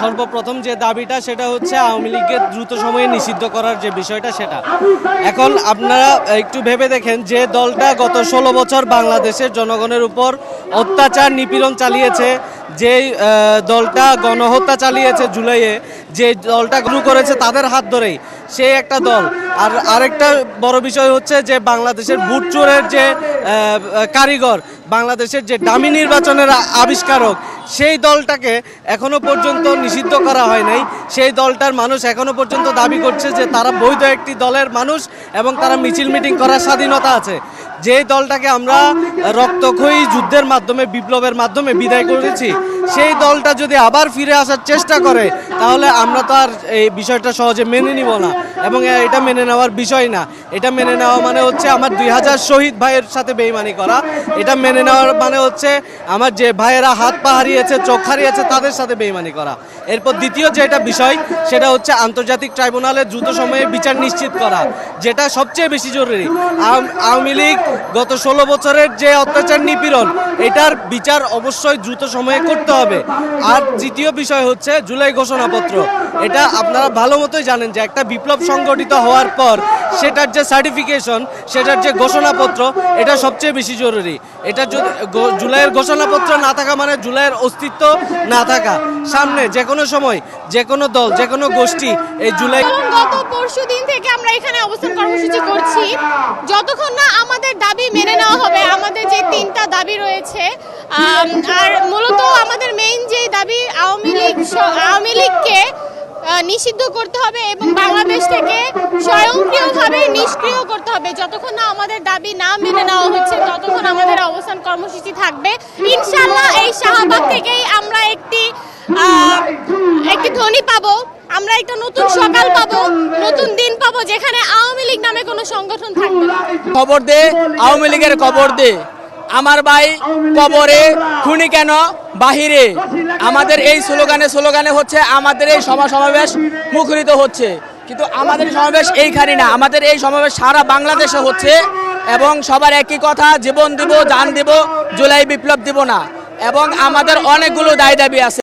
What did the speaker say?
সর্বপ্রথম যে দাবিটা সেটা হচ্ছে আওয়ামী লীগের দ্রুত সময়ে নিষিদ্ধ করার যে বিষয়টা সেটা। এখন আপনারা একটু ভেবে দেখেন যে দলটা গত 16 বছর বাংলাদেশের জনগণের উপর অত্যাচার নিপীড়ন চালিয়েছে, যে দলটা গণহত্যা চালিয়েছে জুলাইয়ে, যে দলটা শুরু করেছে তাদের হাত ধরেই সে একটা দল। আর আরেকটা বড় বিষয় হচ্ছে যে বাংলাদেশের ভোট চোরের যে কারিগর, বাংলাদেশের যে ডামি নির্বাচনের আবিষ্কারক, সেই দলটাকে এখনো পর্যন্ত নিষিদ্ধ করা হয় নাই। সেই দলটার মানুষ এখনো পর্যন্ত দাবি করছে যে তারা বৈধ একটি দলের মানুষ এবং তারা মিছিল মিটিং করার স্বাধীনতা আছে। যে দলটাকে আমরা রক্তক্ষয়ী যুদ্ধের মাধ্যমে, বিপ্লবের মাধ্যমে বিদায় করেছি, সেই দলটা যদি আবার ফিরে আসার চেষ্টা করে তাহলে আমরা তো আর এই বিষয়টা সহজে মেনে নিব না, এবং এটা মেনে নেওয়ার বিষয় না। এটা মেনে নেওয়া মানে হচ্ছে আমার 2000 শহীদ ভাইয়ের সাথে বেইমানি করা। এটা মেনে নেওয়ার মানে হচ্ছে আমার যে ভাইয়েরা হাত পা হারিয়েছে, চোখ হারিয়েছে, তাদের সাথে বেইমানি করা। এরপর দ্বিতীয় যেটা বিষয় সেটা হচ্ছে আন্তর্জাতিক ট্রাইব্যুনালে দ্রুত সময়ে বিচার নিশ্চিত করা, যেটা সবচেয়ে বেশি জরুরি। আওয়ামী লীগ গত 16 বছরের যে অত্যাচার নিপীড়ন, এটার বিচার অবশ্যই দ্রুত সময়ে করতে হবে। আর তৃতীয় বিষয় হচ্ছে জুলাই ঘোষণাপত্র। এটা আপনারা ভালো মতোই জানেন যে একটা বিপ্লব সংগঠিত হওয়ার পর সেটার যে সার্টিফিকেশন, সেটার যে ঘোষণাপত্র, এটা সবচেয়ে বেশি জরুরি। এটা যদি জুলাইয়ের ঘোষণাপত্র না থাকা মানে জুলাইয়ের অস্তিত্ব না থাকা। সামনে যে কোনো সময় যে কোনো দল, যে কোনো গোষ্ঠী এই জুলাই। গত পরশু দিন থেকে আমরা এখানে অবস্থান কর্মসূচি করছি, যতক্ষণ না আমাদের দাবি মেনে নেওয়া হবে। আমাদের যে 3টা দাবি রয়েছে, আর মূলত আমাদের মেইন যে দাবি আওয়ামী লীগকে নিষিদ্ধ করতে হবে এবং বাংলাদেশ থেকে স্বয়ংক্রিয়ভাবে নিষ্ক্রিয় করতে হবে। যতক্ষণ না আমাদের দাবি না মেনে নেওয়া হচ্ছে ততক্ষণ আমাদের অবস্থান কর্মসূচি থাকবে। ইনশাআল্লাহ এই শাহবাগ থেকেই আমরা একটি ধ্বনি পাবো, আমরা একটা নতুন সকাল পাবো, নতুন দিন পাবো, যেখানে আওয়ামী লীগ নামে কোনো সংগঠন থাকবে না। খবর দে, আওয়ামী লীগের খবর দে। আমার ভাই কবরে, খুনি কেন বাহিরে। আমাদের এই স্লোগানে হচ্ছে আমাদের এই সমাবেশ মুখরিত হচ্ছে, কিন্তু আমাদের সমাবেশ এইখানে না, আমাদের এই সমাবেশ সারা বাংলাদেশে হচ্ছে। এবং সবার একই কথা, জীবন দিব, জান দিব, জুলাই বিপ্লব দিব না। এবং আমাদের অনেকগুলো দাবি আছে।